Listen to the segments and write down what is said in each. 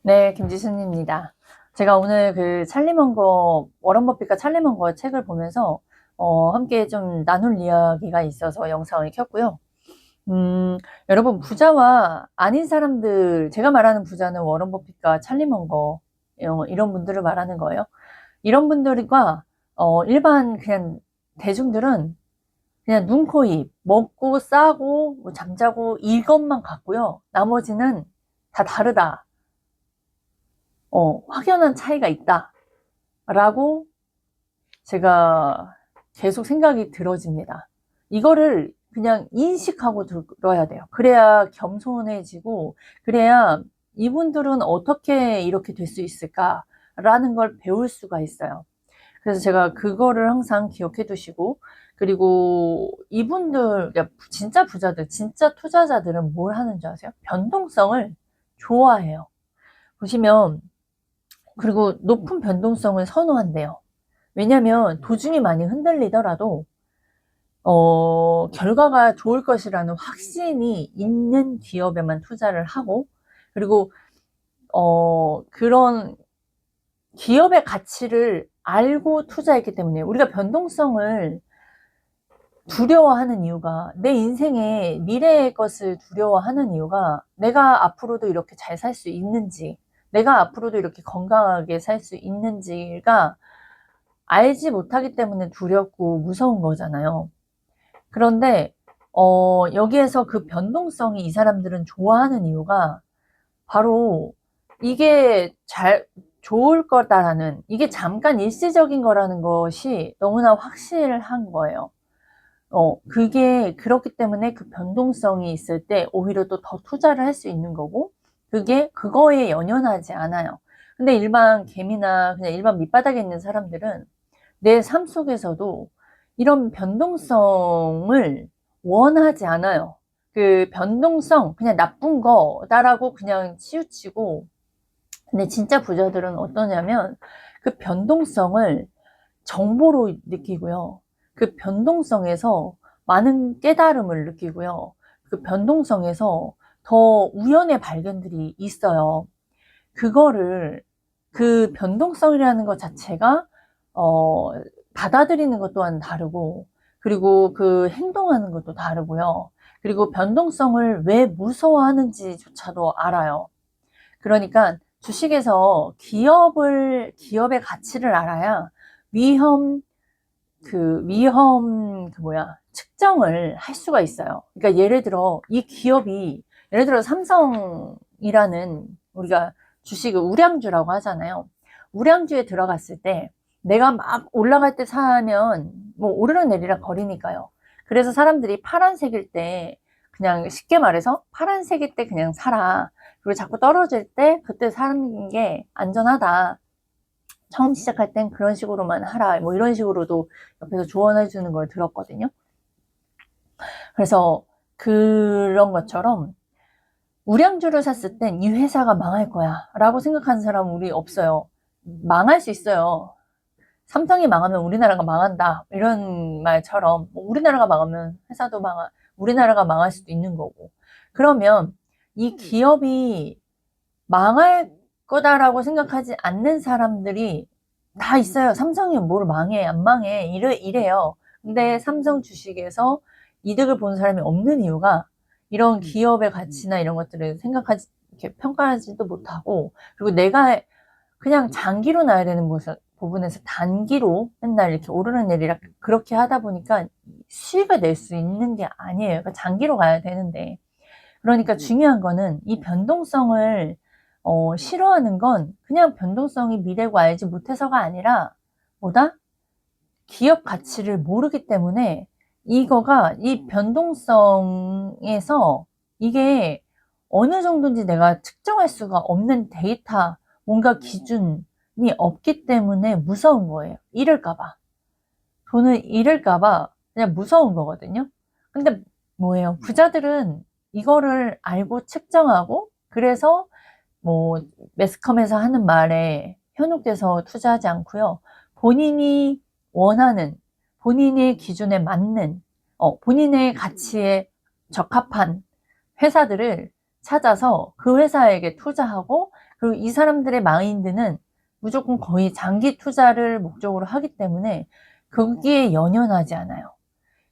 네, 김지순입니다. 제가 오늘 그 워런 버핏과 찰리 먼거 책을 보면서 함께 좀 나눌 이야기가 있어서 영상을 켰고요. 여러분, 부자와 아닌 사람들, 제가 말하는 부자는 워런 버핏과 찰리 먼거 이런 분들을 말하는 거예요. 이런 분들과 일반 그냥 대중들은 그냥 눈, 코, 입, 먹고 싸고 뭐 잠자고 이것만 같고요. 나머지는 다 다르다. 확연한 차이가 있다. 라고 제가 계속 생각이 들어집니다. 이거를 그냥 인식하고 들어야 돼요. 그래야 겸손해지고, 그래야 이분들은 어떻게 이렇게 될 수 있을까라는 걸 배울 수가 있어요. 그래서 제가 그거를 항상 기억해 두시고, 그리고 이분들, 진짜 부자들, 진짜 투자자들은 뭘 하는 줄 아세요? 변동성을 좋아해요. 보시면, 그리고 높은 변동성을 선호한대요. 왜냐면 도중에 많이 흔들리더라도 결과가 좋을 것이라는 확신이 있는 기업에만 투자를 하고, 그리고 그런 기업의 가치를 알고 투자했기 때문에, 우리가 변동성을 두려워하는 이유가, 내 인생의 미래의 것을 두려워하는 이유가, 내가 앞으로도 이렇게 잘 살 수 있는지, 내가 앞으로도 이렇게 건강하게 살 수 있는지가 알지 못하기 때문에 두렵고 무서운 거잖아요. 그런데 여기에서 그 변동성이 이 사람들은 좋아하는 이유가 바로 이게 좋을 거다라는, 이게 잠깐 일시적인 거라는 것이 너무나 확실한 거예요. 그게 그렇기 때문에 그 변동성이 있을 때 오히려 또 더 투자를 할 수 있는 거고, 그거에 연연하지 않아요. 근데 일반 개미나 그냥 일반 밑바닥에 있는 사람들은 내 삶 속에서도 이런 변동성을 원하지 않아요. 그 변동성, 그냥 나쁜 거다라고 그냥 치우치고, 근데 진짜 부자들은 어떠냐면 그 변동성을 정보로 느끼고요. 그 변동성에서 많은 깨달음을 느끼고요. 그 변동성에서 더 우연의 발견들이 있어요. 그거를, 그 변동성이라는 것 자체가 어, 받아들이는 것 또한 다르고, 그리고 그 행동하는 것도 다르고요. 그리고 변동성을 왜 무서워하는지조차도 알아요. 그러니까 주식에서 기업의 가치를 알아야 위험, 측정을 할 수가 있어요. 그러니까 예를 들어, 예를 들어 삼성이라는, 우리가 주식을 우량주라고 하잖아요. 우량주에 들어갔을 때, 내가 막 올라갈 때 사면, 뭐, 오르락내리락 거리니까요. 그래서 사람들이 파란색일 때, 그냥 쉽게 말해서, 파란색일 때 그냥 사라. 그리고 자꾸 떨어질 때, 그때 사는 게 안전하다. 처음 시작할 땐 그런 식으로만 하라. 뭐 이런 식으로도 옆에서 조언해 주는 걸 들었거든요. 그래서 그런 것처럼 우량주를 샀을 땐 이 회사가 망할 거야 라고 생각하는 사람은 우리 없어요. 망할 수 있어요. 삼성이 망하면 우리나라가 망한다 이런 말처럼, 우리나라가 망하면 우리나라가 망할 수도 있는 거고. 그러면 이 기업이 망할 거다라고 생각하지 않는 사람들이 다 있어요. 삼성이 뭘 망해, 안 망해, 이래요. 근데 삼성 주식에서 이득을 보는 사람이 없는 이유가, 이런 기업의 가치나 이런 것들을 이렇게 평가하지도 못하고, 그리고 내가 그냥 장기로 놔야 되는 부분에서 단기로 맨날 이렇게 오르락내리락 그렇게 하다 보니까 수익을 낼 수 있는 게 아니에요. 그러니까 장기로 가야 되는데. 그러니까 중요한 거는 이 변동성을 싫어하는 건 그냥 변동성이 미래고 알지 못해서가 아니라, 뭐다? 기업 가치를 모르기 때문에, 이 변동성에서 이게 어느 정도인지 내가 측정할 수가 없는 데이터, 뭔가 기준이 없기 때문에 무서운 거예요. 잃을까봐. 돈을 잃을까봐 그냥 무서운 거거든요. 근데 뭐예요? 부자들은 이거를 알고 측정하고, 그래서 뭐 매스컴에서 하는 말에 현혹돼서 투자하지 않고요. 본인이 원하는, 본인의 기준에 맞는, 본인의 가치에 적합한 회사들을 찾아서 그 회사에게 투자하고, 그리고 이 사람들의 마인드는 무조건 거의 장기 투자를 목적으로 하기 때문에 거기에 연연하지 않아요.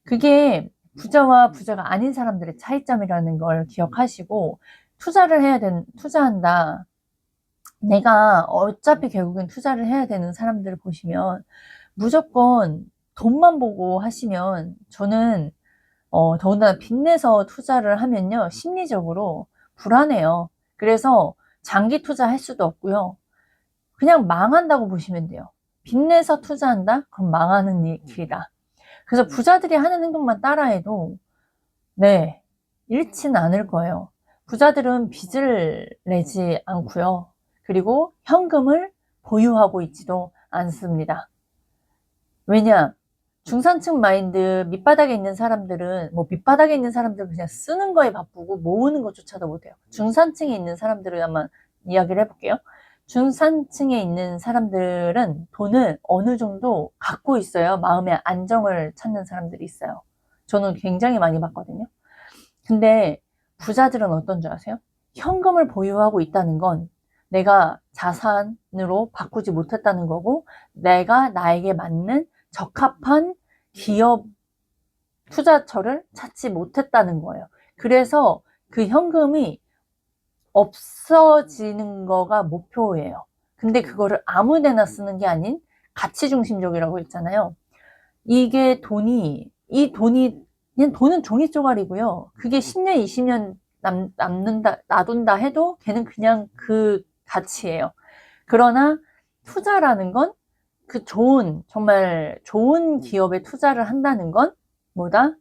그게 부자와 부자가 아닌 사람들의 차이점이라는 걸 기억하시고, 투자한다. 내가 어차피 결국엔 투자를 해야 되는 사람들을 보시면 무조건 돈만 보고 하시면, 저는 더군다나 빚내서 투자를 하면요, 심리적으로 불안해요. 그래서 장기 투자할 수도 없고요. 그냥 망한다고 보시면 돼요. 빚내서 투자한다? 그럼 망하는 길이다. 그래서 부자들이 하는 행동만 따라해도, 네, 잃지는 않을 거예요. 부자들은 빚을 내지 않고요. 그리고 현금을 보유하고 있지도 않습니다. 왜냐? 중산층 마인드, 밑바닥에 있는 사람들은, 밑바닥에 있는 사람들은 그냥 쓰는 거에 바쁘고 모으는 것조차도 못해요. 중산층에 있는 사람들을 한번 이야기를 해볼게요. 중산층에 있는 사람들은 돈을 어느 정도 갖고 있어요. 마음의 안정을 찾는 사람들이 있어요. 저는 굉장히 많이 봤거든요. 근데 부자들은 어떤 줄 아세요? 현금을 보유하고 있다는 건 내가 자산으로 바꾸지 못했다는 거고, 내가 나에게 맞는 적합한 기업 투자처를 찾지 못했다는 거예요. 그래서 그 현금이 없어지는 거가 목표예요. 근데 그거를 아무 데나 쓰는 게 아닌 가치 중심적이라고 했잖아요. 그냥 돈은 종이 쪼가리고요. 그게 10년, 20년 놔둔다 해도 걔는 그냥 그 가치예요. 그러나 투자라는 건 정말 좋은 기업에 투자를 한다는 건 뭐다?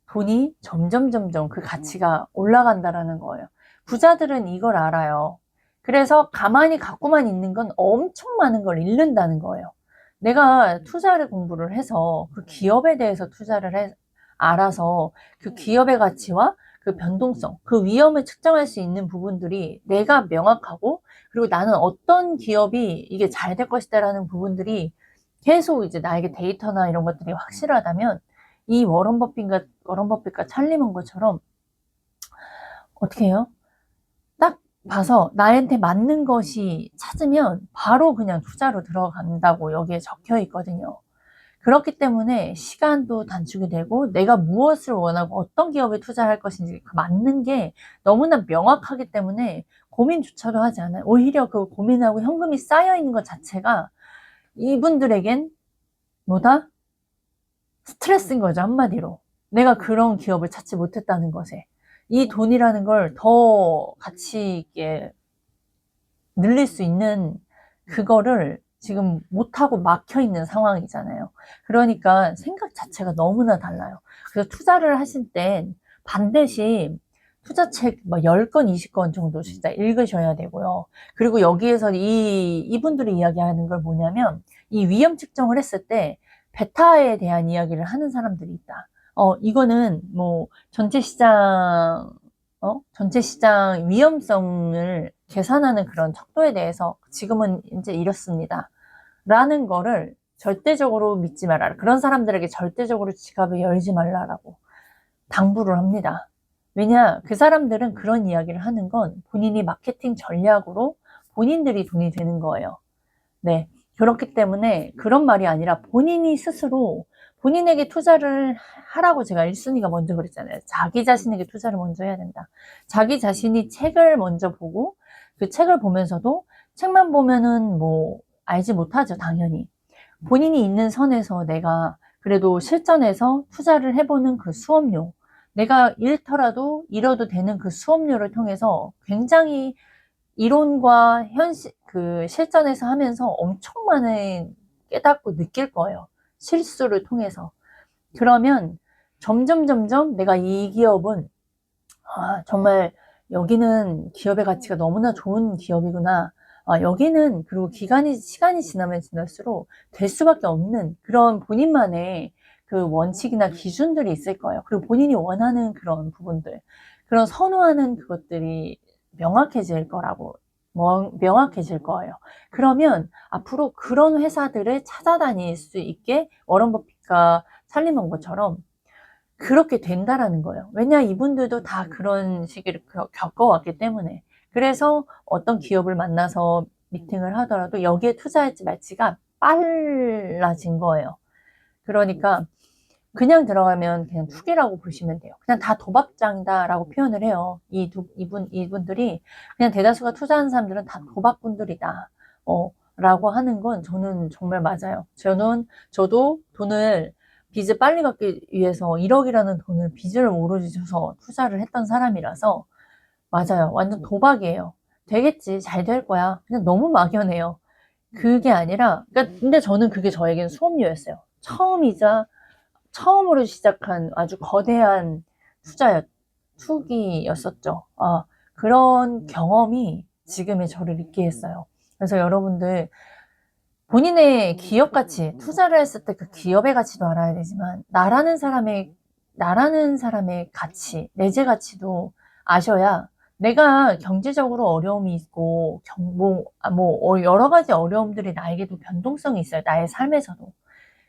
돈이 점점 그 가치가 올라간다라는 거예요. 부자들은 이걸 알아요. 그래서 가만히 갖고만 있는 건 엄청 많은 걸 잃는다는 거예요. 내가 투자를 공부를 해서 그 기업에 대해서 알아서 그 기업의 가치와 그 변동성, 그 위험을 측정할 수 있는 부분들이 내가 명확하고, 그리고 나는 어떤 기업이 이게 잘 될 것이다라는 부분들이 계속 이제 나에게 데이터나 이런 것들이 확실하다면, 이 워런 버핏과 찰리 먼거처럼 어떻게 해요? 딱 봐서 나한테 맞는 것이 찾으면 바로 그냥 투자로 들어간다고 여기에 적혀 있거든요. 그렇기 때문에 시간도 단축이 되고, 내가 무엇을 원하고 어떤 기업에 투자할 것인지 그 맞는 게 너무나 명확하기 때문에 고민조차도 하지 않아요. 오히려 그 고민하고 현금이 쌓여 있는 것 자체가 이분들에겐 뭐다? 스트레스인 거죠, 한마디로. 내가 그런 기업을 찾지 못했다는 것에. 이 돈이라는 걸 더 가치 있게 늘릴 수 있는 그거를 지금 못하고 막혀 있는 상황이잖아요. 그러니까 생각 자체가 너무나 달라요. 그래서 투자를 하실 땐 반드시 투자책 10권, 20권 정도 진짜 읽으셔야 되고요. 그리고 여기에서 이분들이 이야기하는 걸 뭐냐면, 이 위험 측정을 했을 때 베타에 대한 이야기를 하는 사람들이 있다. 이거는 전체 시장 위험성을 계산하는 그런 척도에 대해서 지금은 이제 이렇습니다. 라는 거를 절대적으로 믿지 말아라. 그런 사람들에게 절대적으로 지갑을 열지 말라라고 당부를 합니다. 왜냐, 그 사람들은 그런 이야기를 하는 건 본인이 마케팅 전략으로 본인들이 돈이 되는 거예요. 네. 그렇기 때문에 그런 말이 아니라 본인이 스스로 본인에게 투자를 하라고 제가 1순위가 먼저 그랬잖아요. 자기 자신에게 투자를 먼저 해야 된다. 자기 자신이 책을 먼저 보고, 그 책을 보면서도 책만 보면은 알지 못하죠, 당연히. 본인이 있는 선에서 내가 그래도 실전에서 투자를 해보는 그 수업료, 내가 잃어도 되는 그 수업료를 통해서 굉장히 이론과 실전에서 하면서 엄청 많은 깨닫고 느낄 거예요. 실수를 통해서. 그러면 점점 내가 이 기업은, 정말 여기는 기업의 가치가 너무나 좋은 기업이구나. 여기는, 그리고 시간이 지나면 지날수록 될 수밖에 없는 그런 본인만의 그 원칙이나 기준들이 있을 거예요. 그리고 본인이 원하는 그런 부분들, 그런 선호하는 그것들이 명확해질 거예요. 그러면 앞으로 그런 회사들을 찾아다닐 수 있게, 워런 버핏과 찰리 먼거처럼 그렇게 된다라는 거예요. 왜냐, 이분들도 다 그런 시기를 겪어왔기 때문에. 그래서 어떤 기업을 만나서 미팅을 하더라도 여기에 투자할지 말지가 빨라진 거예요. 그러니까 그냥 들어가면 그냥 투기라고 보시면 돼요. 그냥 다 도박장이다라고 표현을 해요. 이분들이 그냥 대다수가 투자하는 사람들은 다 도박꾼들이다. 라고 하는 건 저는 정말 맞아요. 저도 돈을 빚을 빨리 갚기 위해서 1억이라는 돈을 빚을 오로지 져서 투자를 했던 사람이라서 맞아요. 완전 도박이에요. 되겠지. 잘 될 거야. 그냥 너무 막연해요. 그게 아니라, 그러니까 근데 저는 그게 저에겐 수업료였어요. 처음으로 시작한 아주 거대한 투기였었죠. 그런 경험이 지금의 저를 있게 했어요. 그래서 여러분들, 본인의 기업 가치, 투자를 했을 때 그 기업의 가치도 알아야 되지만, 나라는 사람의 가치, 내재 가치도 아셔야 내가 경제적으로 어려움이 있고, 여러 가지 어려움들이 나에게도 변동성이 있어요. 나의 삶에서도.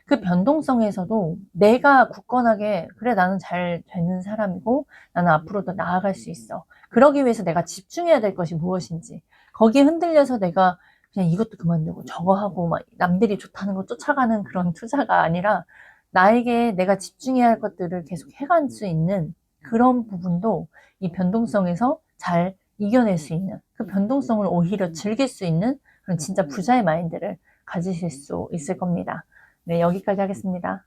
그 변동성에서도 내가 굳건하게, 그래, 나는 잘 되는 사람이고, 나는 앞으로도 나아갈 수 있어. 그러기 위해서 내가 집중해야 될 것이 무엇인지. 거기에 흔들려서 내가 그냥 이것도 그만두고 저거 하고 막 남들이 좋다는 거 쫓아가는 그런 투자가 아니라 나에게 내가 집중해야 할 것들을 계속 해갈 수 있는 그런 부분도 이 변동성에서 잘 이겨낼 수 있는, 그 변동성을 오히려 즐길 수 있는 그런 진짜 부자의 마인드를 가지실 수 있을 겁니다. 네, 여기까지 하겠습니다.